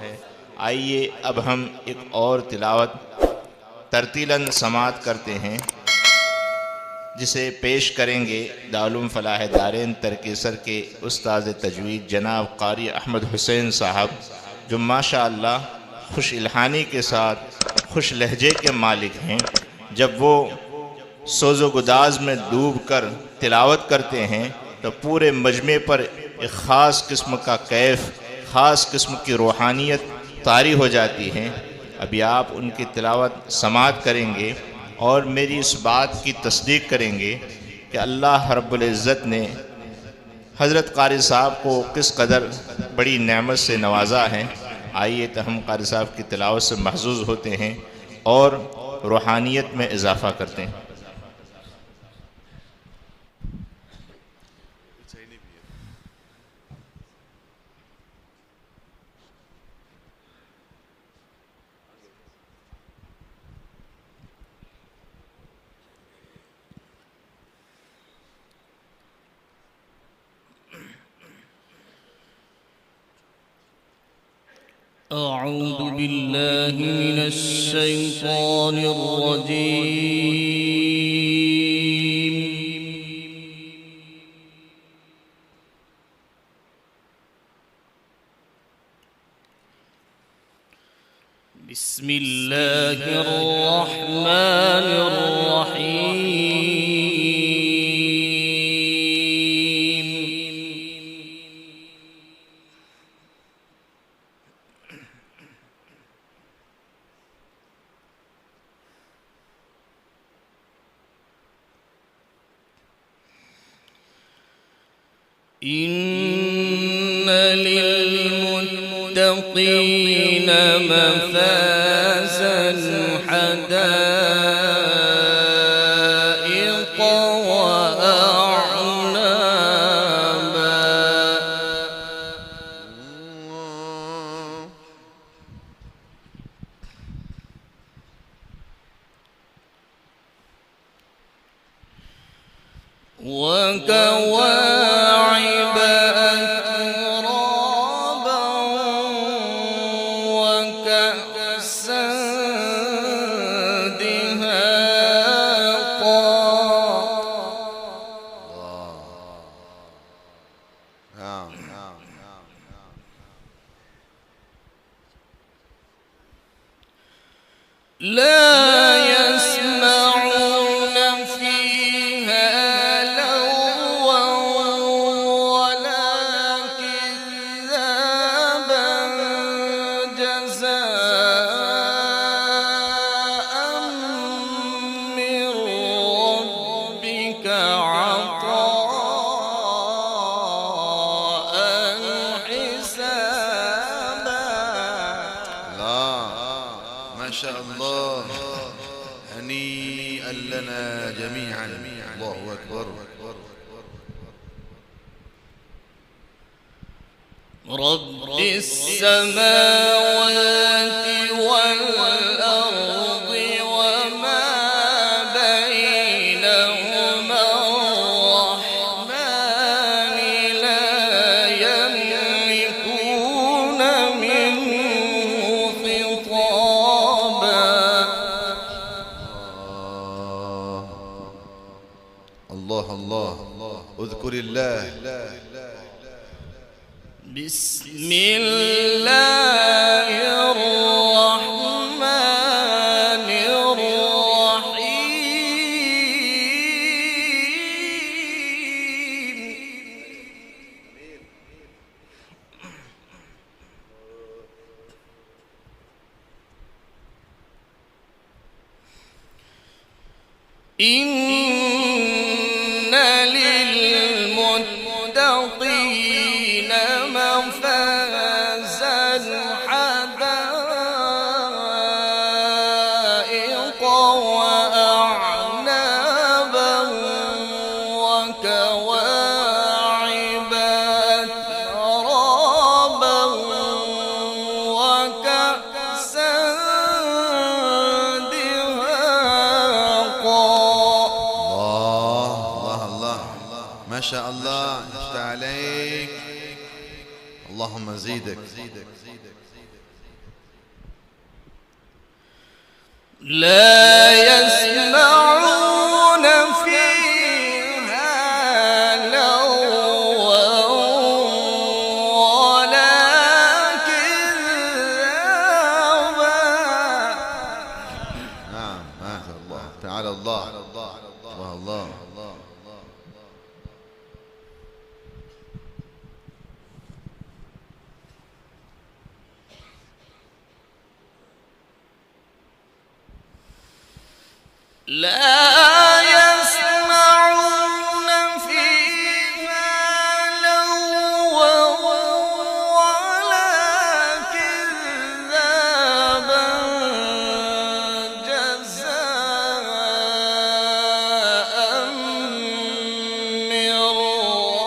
है। आइए अब हम एक और तिलावत तरतीलन समात करते हैं, जिसे पेश करेंगे दारुल फलाह दारैन तरकेसर के उस्ताद तजवीद जनाब कारी अहमद हुसैन साहब, जो माशाअल्लाह खुश इल्हानी के साथ खुश लहजे के मालिक हैं। जब वो सोज़ो गुदाज में डूब कर तिलावत करते हैं तो पूरे मजमे पर एक ख़ास किस्म का कैफ़, ख़ास किस्म की रूहानियत तारी हो जाती है। अभी आप उनकी तिलावत समात करेंगे और मेरी इस बात की तस्दीक करेंगे कि अल्लाह रब्बुल इज़्ज़त ने हज़रत कारी साहब को किस कदर बड़ी नेमत से नवाजा है। आइए तो हम कारी साहब की तिलावत से महज़ूज़ होते हैं और रूहानियत में इजाफ़ा करते हैं। أعوذ بالله من الشيطان الرجيم بسم الله الرحمن الرحيم إن للمتقين مفازا حدائق وأعنابا وكواعب أترابا وكأسا دهاقا لا يسمعون فيها لغوا ولا كذابا جزاء من ربك عطاء حسابا. ما شاء الله، هنيئا لنا جميعا. الله أكبر. رب السماوات والأرض وما بينهما الرحمن لا يملكون منه خطابا. الله الله، اذكر الله. بسم الله الرحمن الرحيم. إن للمتقين مفازا حدائق وأعنابا وكواعب أترابا وكأسا دهاقا. الله ما شاء الله، اشتى عليك. اللهم زيدك. لا يسمعون فيها لغوا ولا كذابا. نعم ما شاء الله تعالى الله الله. لا يسمعون فيها لغوا ولا كذابا جزاء من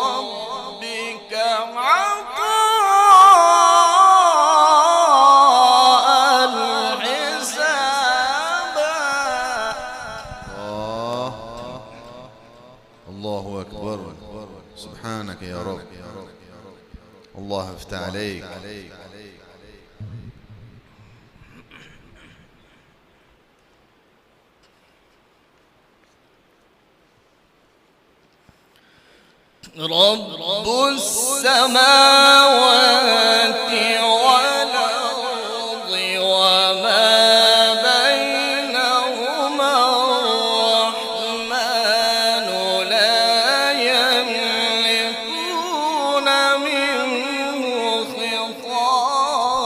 ربك عطاء حسابا. الله أكبر. سبحانك يا رب. الله افتح عليك. رب السماوات والأرض وما بينهما الرحمن لا يملكون منه خطابا.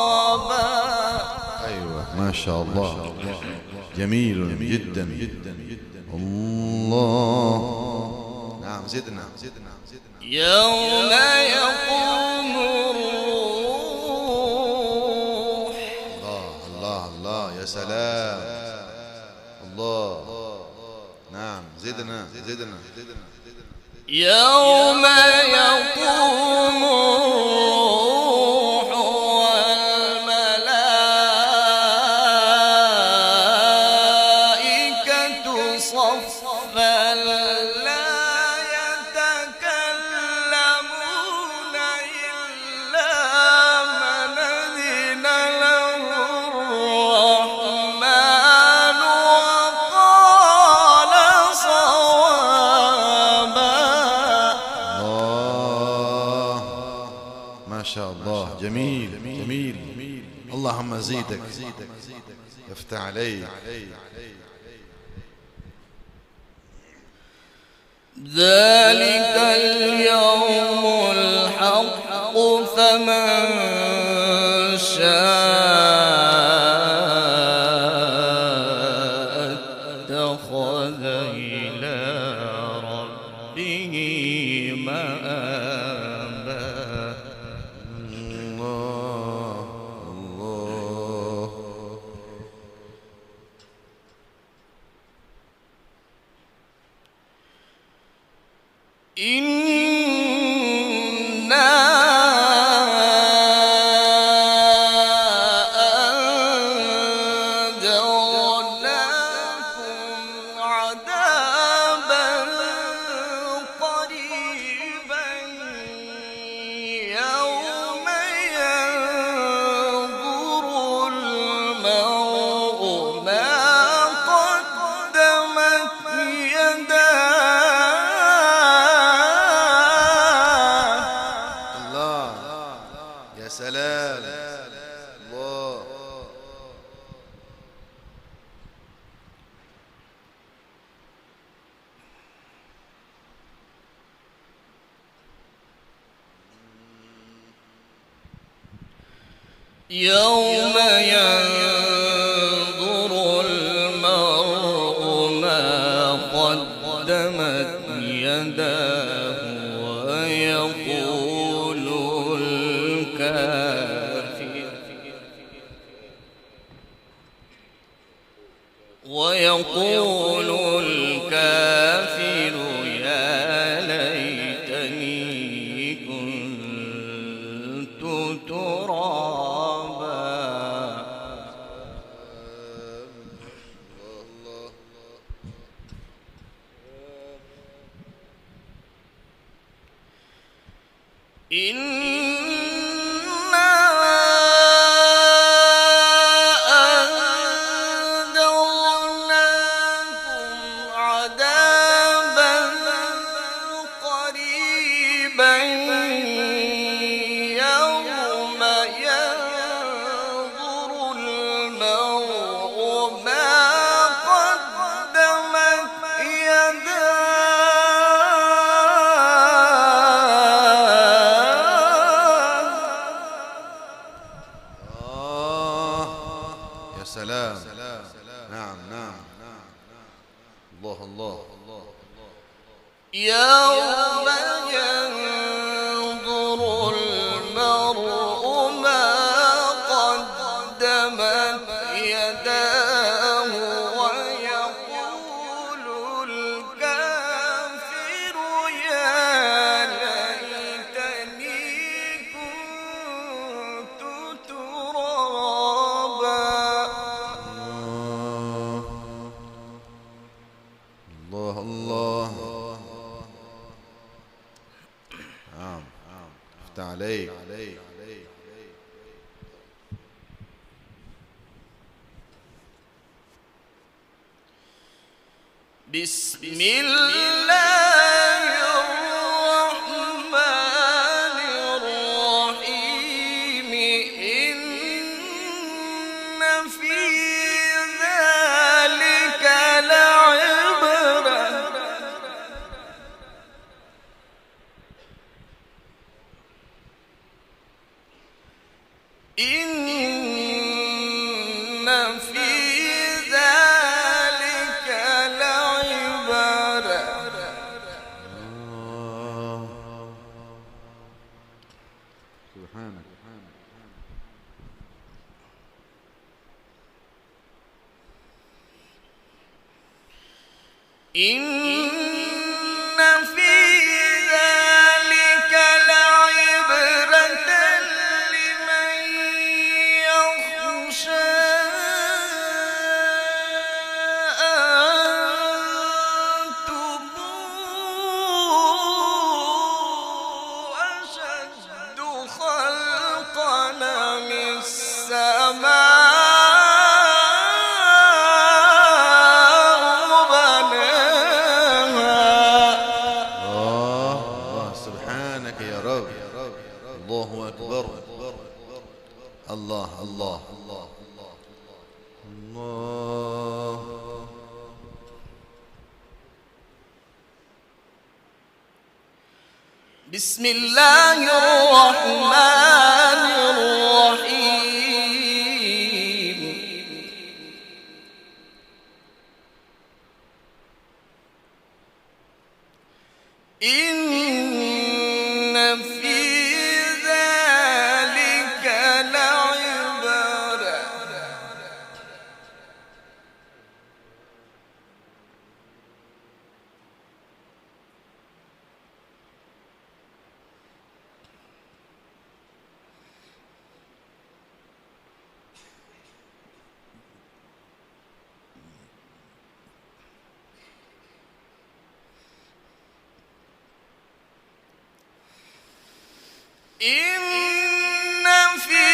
أيوة ما شاء الله جميل جدا. الله. نعم زدنا. يوم يقوم الروح. الله يا سلام. الله. نعم زدنا. يوم يقوم الروح والملائكة صفا لا يتكلمون إلا من أذن له الرحمن وقال صوابا. الله ما شاء الله جميل. اللهم زيدك افتح عليك. ذلك اليوم الحق فمن شاء اتخذ إلى ربه مآبا. الله. إنا أنذرناكم عذابا قريبا يوم ينظر المرء ما قدمت يداه. الله يا سلام. الله. يوم ينظر المرء ما قدمت يداه ويقول الكافر يا ليتني كنت ترابا. إنا أنذرناكم سلام. نعم نعم. الله الله. يوم ينظر المرء ما قدمت يداه ويقول الكافر يا ليتني كنت ترابا. الله الله. نعم. افتح عليك. بسم الله الرحمن الرحيم. إن في ذلك لعبرة إن في ذلك لعبرة سبحانك. إن في ذلك لعبرة لمن يخشى أنتم أشد خلقا من السماء بناها. الله سبحانك يا رب. الله أكبر. الله الله الله الله. بسم الله الرحمن الرحيم. إن في ذلك لعبرة إن في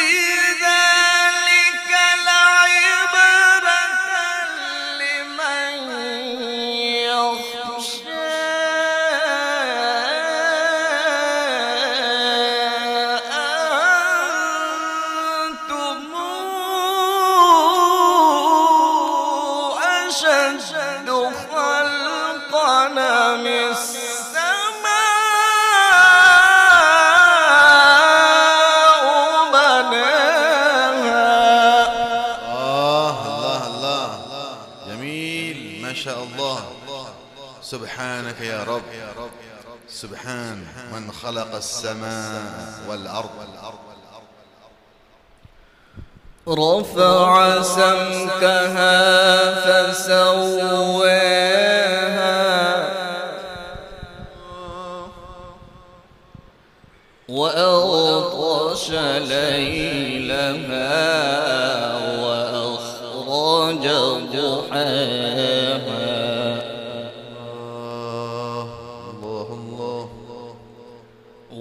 ذلك لعبرة لمن يخشى أنتم أشد خلقا من سبحانك يا رب. سبحان من خلق السماء والأرض. رفع سمكها فسواها وأغطش ليلها وأخرج ضحاها.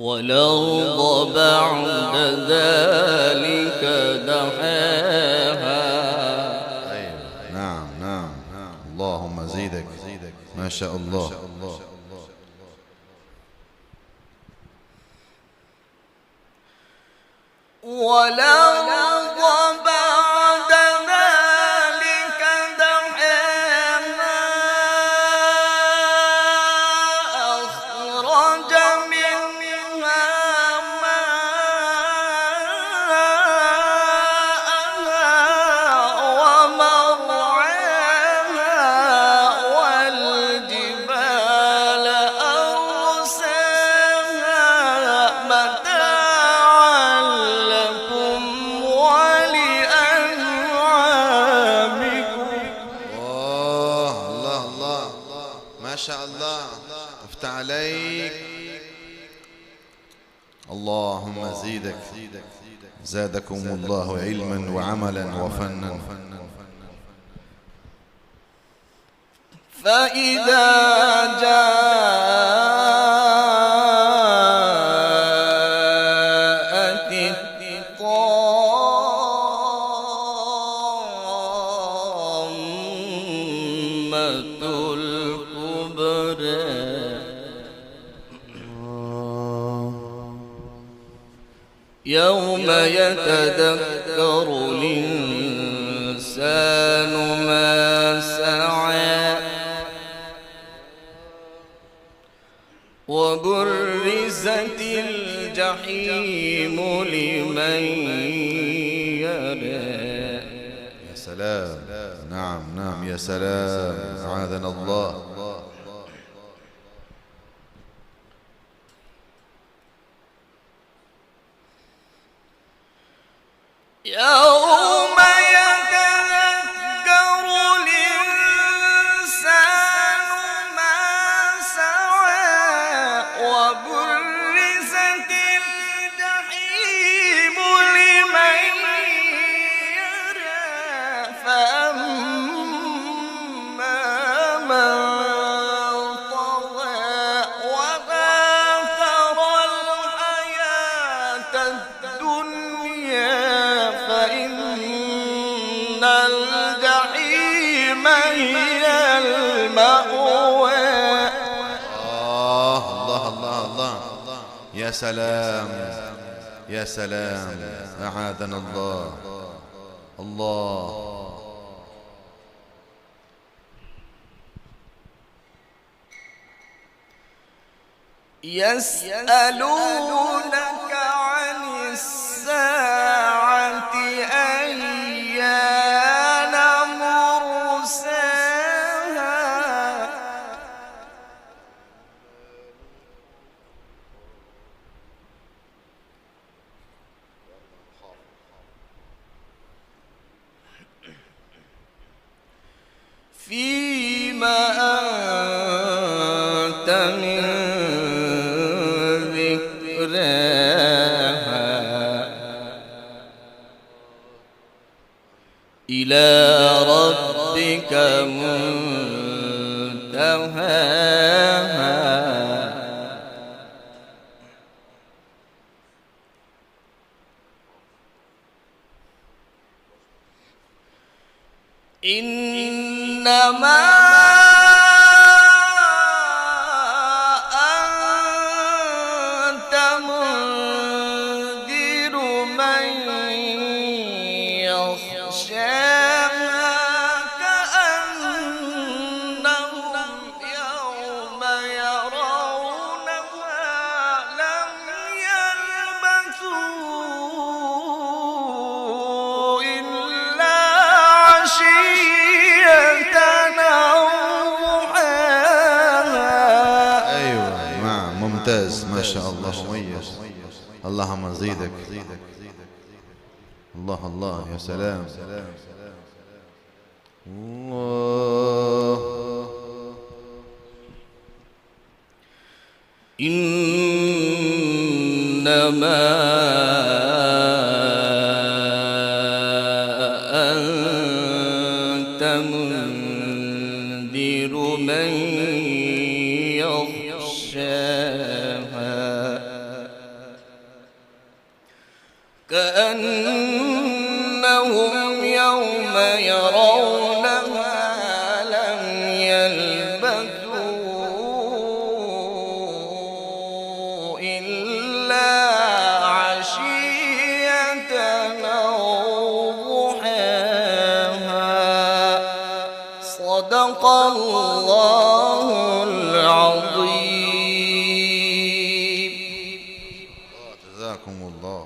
والأرض بعد ذلك دحاها. نعم نعم. اللهم زيدك. ما شاء الله. والأرض بعد ذلك دحاها أخرج منها ماءها شاء الله افتح عليك. اللهم زيدك، زادكم الله علما وعملا وفنا. فإذا جاءت الطامة الكبرى يوم يتذكر الإنسان ما سعى وبرزت الجحيم لمن يرى. يا سلام. نعم نعم يا سلام، أعاذنا الله. يوم يتذكر الإنسان ما سعى وبرزت الجحيم لمن يرى فأما من طغى وآثر الحياة الدنيا فإن الجحيم هي المأوى. الله الله الله، يا سلام يا سلام، أعاذنا الله. الله. يسألونك عن الساعة أيان مرساها فيما أنت من إلى ربك منتهاها إنما أنت منذر من يخشاها كأنهم يوم يرونها لم يلبثوا إلا عشية أو ضحاها. أيوة نعم، ممتاز ما شاء الله، مميز. اللهم زيدك. الله الله، يا سلام. الله. إنما أنت منذر من يخشاها كأنهم يوم يرونها لم يلبثوا إلا عشية أو ضحاها. صدق الله العظيم. جزاكم الله.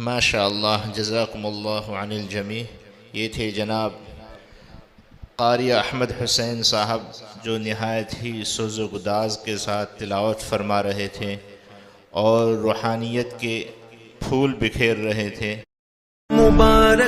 माशाअल्लाह, जज़ाकुमुल्लाहु अनिल जमी। ये थे जनाब क़ारी अहमद हुसैन साहब, जो नहायत ही सोज़ो गुदाज के साथ तिलावत फरमा रहे थे और रूहानियत के फूल बिखेर रहे थे। मुबारक